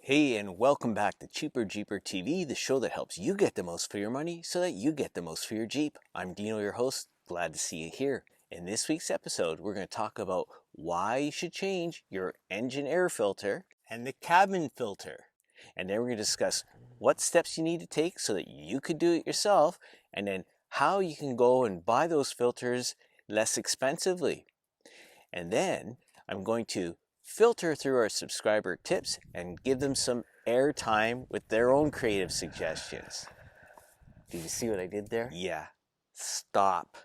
Hey, and welcome back to Cheaper Jeeper TV, the show that helps you get the most for your money so that you get the most for your Jeep. I'm Dino, your host. Glad to see you here. In this week's episode, we're going to talk about why you should change your engine air filter and the cabin filter. And then we're going to discuss what steps you need to take so that you could do it yourself, and then how you can go and buy those filters less expensively. And then I'm going to filter through our subscriber tips and give them some airtime with their own creative suggestions. Did you see what I did there? Yeah. Stop.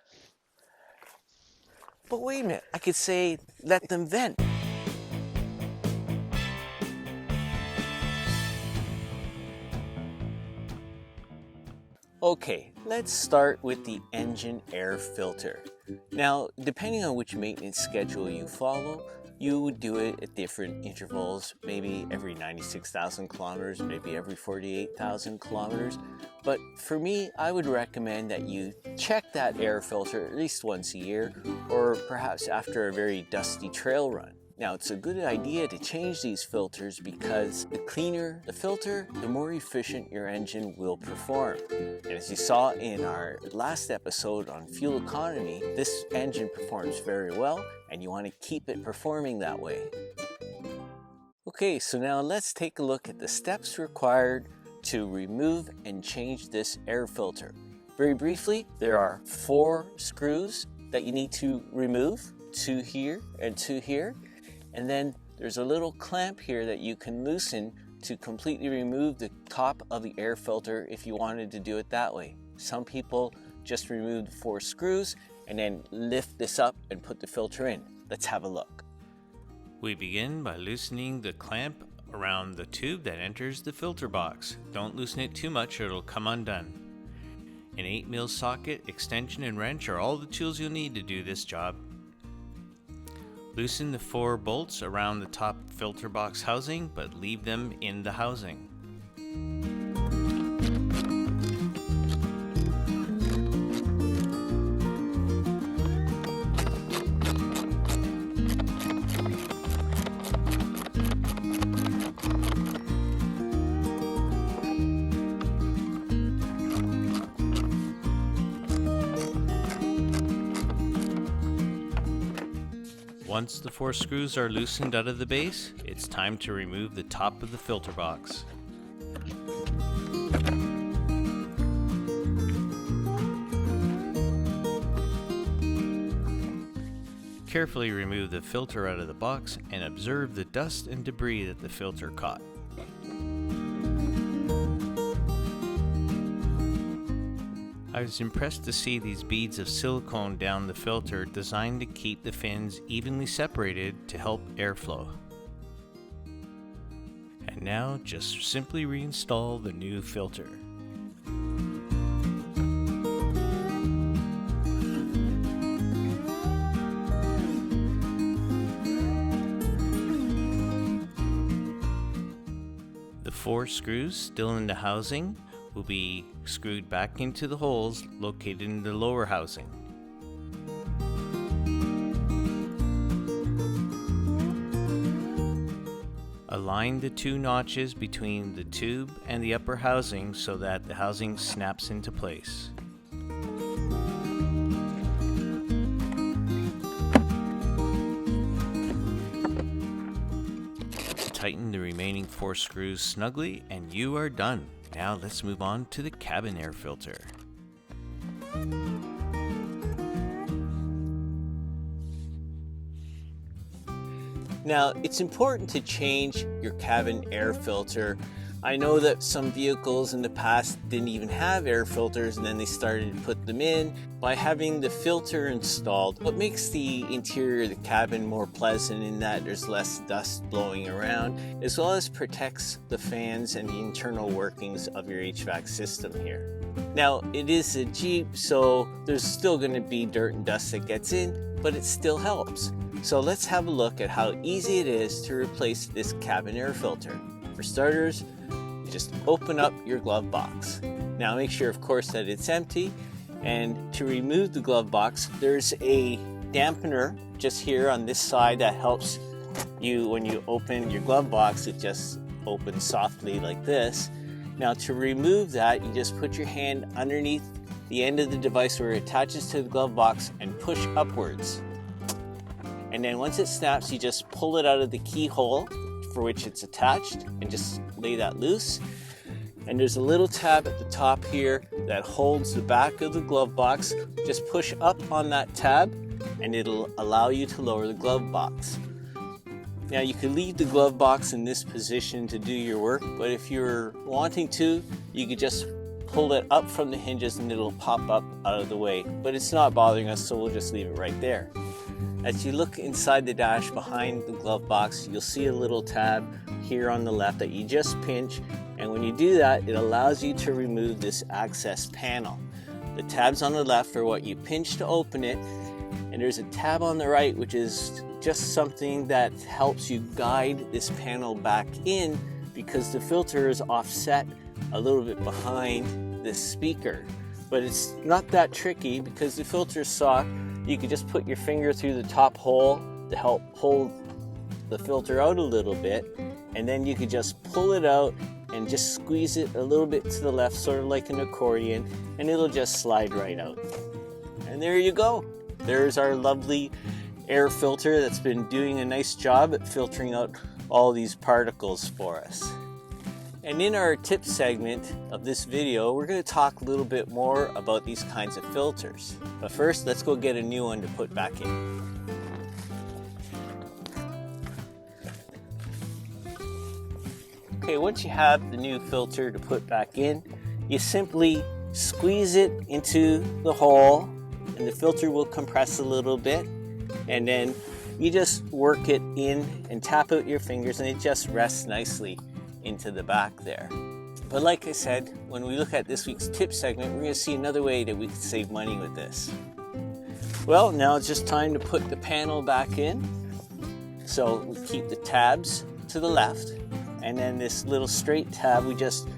But wait a minute, I could say let them vent. Okay, let's start with the engine air filter. Now, depending on which maintenance schedule you follow, you would do it at different intervals, maybe every 96,000 kilometers, maybe every 48,000 kilometers. But for me, I would recommend that you check that air filter at least once a year, or perhaps after a very dusty trail run. Now, it's a good idea to change these filters because the cleaner the filter, the more efficient your engine will perform. And as you saw in our last episode on fuel economy, this engine performs very well, and you want to keep it performing that way. Okay, so now let's take a look at the steps required to remove and change this air filter. Very briefly, there are 4 screws that you need to remove, 2 here and 2 here. And then there's a little clamp here that you can loosen to completely remove the top of the air filter if you wanted to do it that way. Some people just remove the 4 screws and then lift this up and put the filter in. Let's have a look. We begin by loosening the clamp around the tube that enters the filter box. Don't loosen it too much or it'll come undone. An 8mm socket, extension, and wrench are all the tools you'll need to do this job. Loosen the 4 bolts around the top filter box housing, but leave them in the housing. Once the 4 screws are loosened out of the base, it's time to remove the top of the filter box. Carefully remove the filter out of the box and observe the dust and debris that the filter caught. I was impressed to see these beads of silicone down the filter designed to keep the fins evenly separated to help airflow. And now just simply reinstall the new filter. The 4 screws still in the housing will be screwed back into the holes located in the lower housing. Align the 2 notches between the tube and the upper housing so that the housing snaps into place. Tighten the remaining 4 screws snugly and you are done. Now let's move on to the cabin air filter. Now, it's important to change your cabin air filter. I know that some vehicles in the past didn't even have air filters and then they started to put them in. By having the filter installed, what makes the interior of the cabin more pleasant in that there's less dust blowing around, as well as protects the fans and the internal workings of your HVAC system here. Now, it is a Jeep, so there's still going to be dirt and dust that gets in, but it still helps. So let's have a look at how easy it is to replace this cabin air filter. For starters, you just open up your glove box. Now make sure, of course, that it's empty. And to remove the glove box, there's a dampener just here on this side that helps you when you open your glove box. It just opens softly like this. Now to remove that, you just put your hand underneath the end of the device where it attaches to the glove box and push upwards. And then once it snaps, you just pull it out of the keyhole for which it's attached and just lay that loose. And there's a little tab at the top here that holds the back of the glove box. Just push up on that tab and it'll allow you to lower the glove box. Now you could leave the glove box in this position to do your work, but if you're wanting to, you could just pull it up from the hinges and it'll pop up out of the way. But it's not bothering us, so we'll just leave it right there. As you look inside the dash behind the glove box, you'll see a little tab here on the left that you just pinch, and when you do that, it allows you to remove this access panel. The tabs on the left are what you pinch to open it, and there's a tab on the right which is just something that helps you guide this panel back in because the filter is offset a little bit behind this speaker. But it's not that tricky because the filter is soft. You can just put your finger through the top hole to help pull the filter out a little bit, and then you could just pull it out and just squeeze it a little bit to the left, sort of like an accordion, and it'll just slide right out. And there you go. There's our lovely air filter that's been doing a nice job at filtering out all these particles for us. And in our tip segment of this video, we're going to talk a little bit more about these kinds of filters. But first, let's go get a new one to put back in. Okay, once you have the new filter to put back in, you simply squeeze it into the hole and the filter will compress a little bit, and then you just work it in and tap out your fingers and it just rests nicely into the back there. But like I said, when we look at this week's tip segment, we're going to see another way that we can save money with this. Well, now it's just time to put the panel back in. So we keep the tabs to the left, and then this little straight tab, we just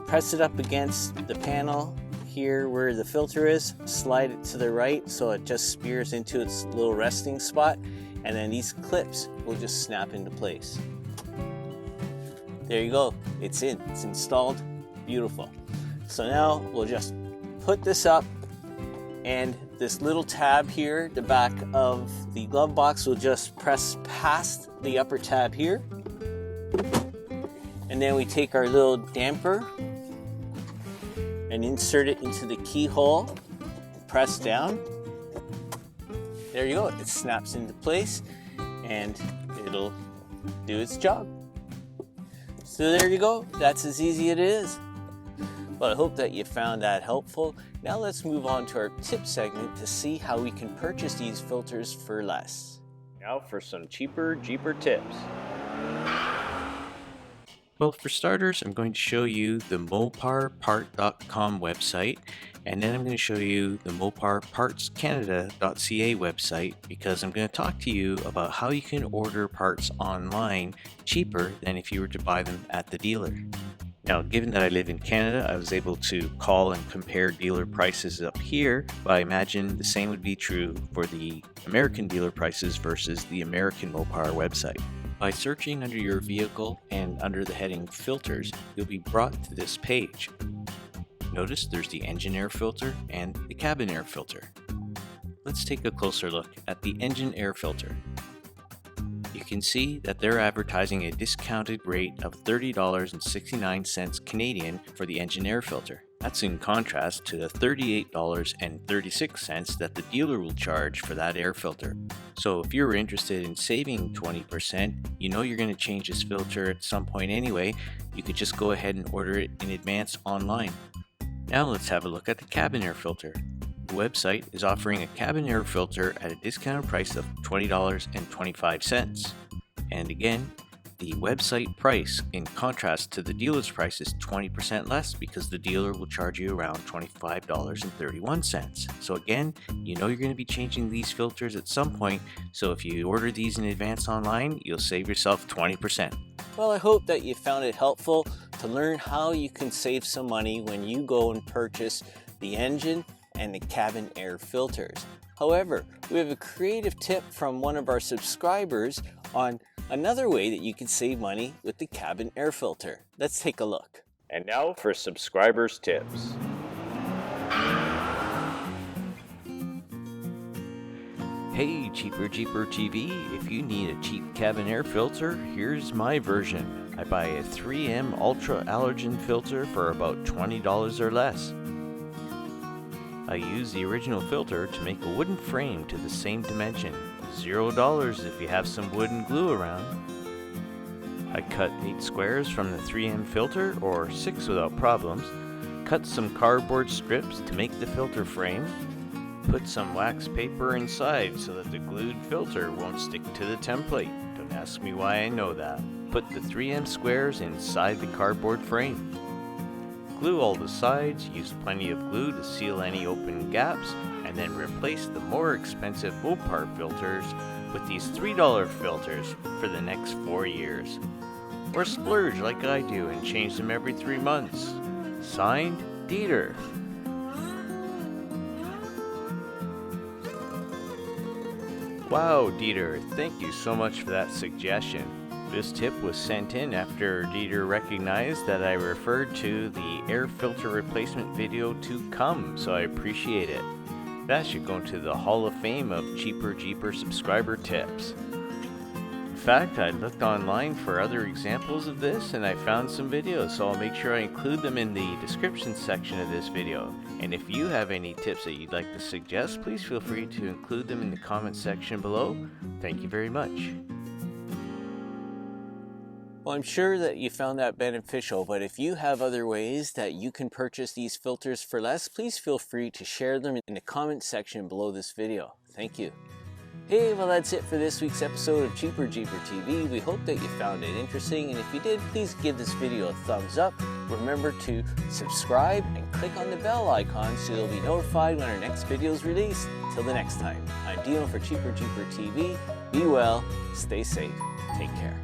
press it up against the panel here where the filter is, slide it to the right so it just spears into its little resting spot, and then these clips will just snap into place. There you go, it's in, it's installed, beautiful. So now we'll just put this up, and this little tab here, the back of the glove box, will just press past the upper tab here. And then we take our little damper and insert it into the keyhole, press down. There you go, it snaps into place and it'll do its job. So there you go, that's as easy as it is. Well, I hope that you found that helpful. Now let's move on to our tip segment to see how we can purchase these filters for less. Now for some cheaper Jeeper tips. Well, for starters, I'm going to show you the moparpart.com website, and then I'm going to show you the moparpartscanada.ca website, because I'm going to talk to you about how you can order parts online cheaper than if you were to buy them at the dealer. Now, given that I live in Canada, I was able to call and compare dealer prices up here, but I imagine the same would be true for the American dealer prices versus the American Mopar website. By searching under your vehicle and under the heading Filters, you'll be brought to this page. Notice there's the engine air filter and the cabin air filter. Let's take a closer look at the engine air filter. You can see that they're advertising a discounted rate of $30.69 Canadian for the engine air filter. That's in contrast to the $38.36 that the dealer will charge for that air filter. So if you're interested in saving 20%, you know you're going to change this filter at some point anyway, you could just go ahead and order it in advance online. Now let's have a look at the cabin air filter. The website is offering a cabin air filter at a discounted price of $20.25. And again, the website price, in contrast to the dealer's price, is 20% less because the dealer will charge you around $25.31. So again, you know you're going to be changing these filters at some point, so if you order these in advance online, you'll save yourself 20%. Well, I hope that you found it helpful to learn how you can save some money when you go and purchase the engine and the cabin air filters. However, we have a creative tip from one of our subscribers on Another way that you can save money with the cabin air filter. Let's take a look. And now for subscribers' tips. Hey Cheaper Jeeper TV, if you need a cheap cabin air filter, here's my version. I buy a 3M Ultra Allergen filter for about $20 or less. I use the original filter to make a wooden frame to the same dimension. $0 if you have some wood and glue around. I cut 8 squares from the 3M filter, or 6 without problems. Cut some cardboard strips to make the filter frame. Put some wax paper inside so that the glued filter won't stick to the template. Don't ask me why I know that. Put the 3M squares inside the cardboard frame. Glue all the sides, use plenty of glue to seal any open gaps, and then replace the more expensive Mopar filters with these $3 filters for the next 4 years. Or splurge like I do and change them every 3 months. Signed, Dieter. Wow, Dieter, thank you so much for that suggestion. This tip was sent in after Dieter recognized that I referred to the air filter replacement video to come, so I appreciate it. That should go into the Hall of Fame of Cheaper Jeeper subscriber tips. In fact, I looked online for other examples of this and I found some videos, so I'll make sure I include them in the description section of this video. And if you have any tips that you'd like to suggest, please feel free to include them in the comment section below. Thank you very much. Well, I'm sure that you found that beneficial, but if you have other ways that you can purchase these filters for less, please feel free to share them in the comment section below this video. Thank you. Hey, well that's it for this week's episode of Cheaper Jeeper TV. We hope that you found it interesting, and if you did, please give this video a thumbs up. Remember to subscribe and click on the bell icon so you'll be notified when our next video is released. Till the next time, I'm Dino for Cheaper Jeeper TV. Be well, stay safe, take care.